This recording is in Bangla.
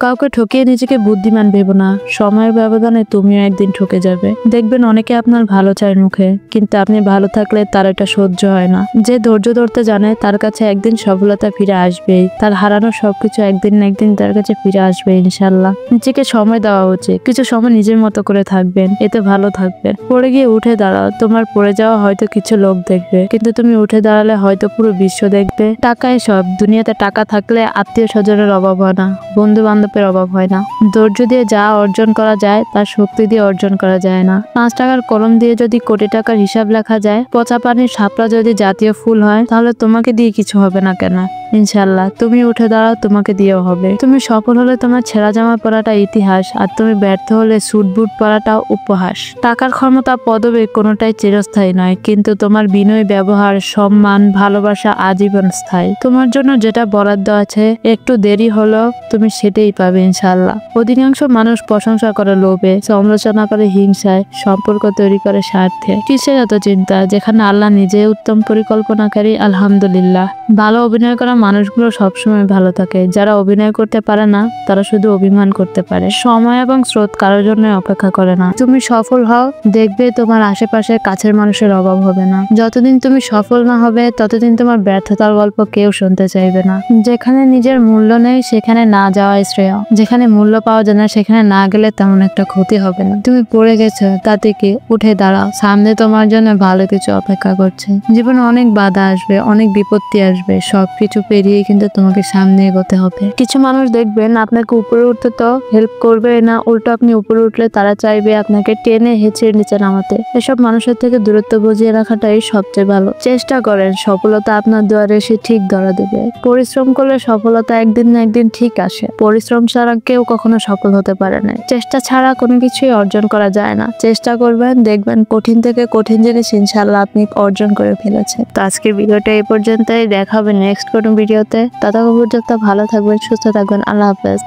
কাউকে ঠকিয়ে নিজেকে বুদ্ধিমান ভেবো না, সময়ের ব্যবধানে তুমিও একদিন ঠকে যাবে। দেখবেন অনেকে আপনার ভালো চায় মুখে, কিন্তু আপনি ভালো থাকলে তার এটা সহ্য হয় না। যে ধৈর্য ধরতে জানে তার কাছে একদিন সফলতা ফিরে আসবেই, তার হারানো সবকিছু একদিন না একদিন তার কাছে ফিরে আসবে ইনশাল্লাহ। নিজেকে সময় দেওয়া উচিত, কিছু সময় নিজের মতো করে থাকবেন, এতে ভালো থাকবেন। পড়ে গিয়ে উঠে দাঁড়াও, তোমার পড়ে যাওয়া হয়তো কিছু লোক দেখবে, কিন্তু তুমি উঠে দাঁড়ালে হয়তো পুরো বিশ্ব দেখবে। টাকাই সব, দুনিয়াতে টাকা থাকলে আত্মীয় স্বজনের অভাব হয় না, বন্ধু বান্ধবের অভাব হয় না। ধৈর্য দিয়ে যা অর্জন করা যায় তার শক্তি দিয়ে অর্জন করা যায় না। 5 টাকার কলম দিয়ে যদি কোটি টাকার হিসাব লেখা যায়, পচা পানির শাপলা যদি জাতীয় ফুল হয়, তাহলে তোমাকে দিয়ে কিছু হবে না কেন? ইনশাল্লাহ তুমি উঠে দাঁড়াও, তোমাকে দিয়েও হবে। তুমি সফল হলে তোমার ছেঁড়া জামা পরাটা ইতিহাস, আর তুমি ব্যর্থ হলে স্যুট বুট পরাটাও উপহাস। টাকার ক্ষমতা পদবে কোনোটাই চিরস্থায়ী নয়, কিন্তু তোমার বিনয়, ব্যবহার, সম্মান, ভালোবাসা আজীবন স্থায়ী। তোমার জন্য যেটা বরাদ্দ আছে, একটু দেরি হলেও তুমি সেটাই পাবে ইনশাল্লাহ। অধিকাংশ মানুষ প্রশংসা করে লোভে, সমালোচনা করে হিংসায়, সম্পর্ক তৈরি করে স্বার্থে। কিসের এত চিন্তা যেখানে আল্লাহ নিজে উত্তম পরিকল্পনাকারী? আলহামদুলিল্লাহ। ভালো অভিনয় করা মানুষগুলো সবসময় ভালো থাকে, যারা অভিনয় করতে পারে না তারা শুধু অভিমান করতে পারে। সময় এবং স্রোত কারোর জন্য অপেক্ষা করে না। তুমি সফল হও, দেখবে তোমার আশেপাশে কাছের মানুষের অভাব হবে না। যতদিন তুমি সফল না হবে ততদিন তোমার ব্যর্থতার গল্প কেউ শুনতে চাইবে না। যেখানে নিজের মূল্য নেই সেখানে না যাওয়াই শ্রেয়। যেখানে মূল্য পাওয়া যায় না সেখানে না গেলে তেমন একটা ক্ষতি হবে না। তুমি পড়ে গেছো, তাতে কি? উঠে দাঁড়াও, সামনে তোমার জন্য ভালো কিছু অপেক্ষা করছে। জীবনে অনেক বাধা আসবে, অনেক বিপত্তি আসবে, সবকিছু পেরিয়ে কিন্তু তোমাকে সামনে এগোতে হবে। কিছু মানুষ দেখবেন আপনাকে উপরে উঠতে তো হেল্প করবে না, উল্টো আপনি উপরে উঠলে তারা চাইবে আপনাকে টেনে হেঁচড়ে নিচে নামাতে। এসব মানুষের থেকে দূরত্ব বজিয়ে রাখাটাই সবচেয়ে ভালো। চেষ্টা করেন, সফলতা আপনার দুয়ারে এসে ঠিক ধরা দেবে। পরিশ্রম করলে সফলতা একদিন না একদিন ঠিক আসে। পরিশ্রম ছাড়া কেউ কখনো সফল হতে পারে না। চেষ্টা ছাড়া কোনো কিছুই অর্জন করা যায় না। চেষ্টা করবেন, দেখবেন কঠিন থেকে কঠিন জিনিস ইনশাল্লাহ আপনি অর্জন করে ফেলেছেন। তো আজকের ভিডিওটা এই পর্যন্তই, দেখা হবে নেক্সট কোনো ভিডিওতে। ততক্ষণ পর্যন্ত ভালো থাকবেন, সুস্থ থাকবেন। আল্লাহ হাফেজ।